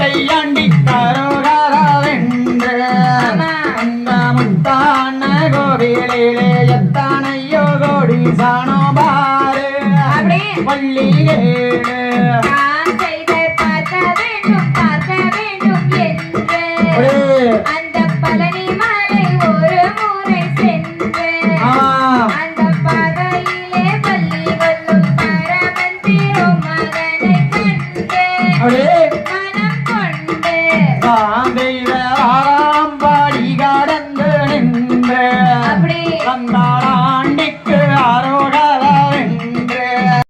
முத்தையாண்டி கரோகராவென்று அந்த முத்தான கோவிலிலே எத்தனையோ கோடி சாணோ பாரு பள்ளி அந்த பழனி மலை ஒரு முறை சென்று அந்த பாதையிலே பள்ளி கொள்ளும் பரமன் திருமகனை கண்டு மனம் கொண்டு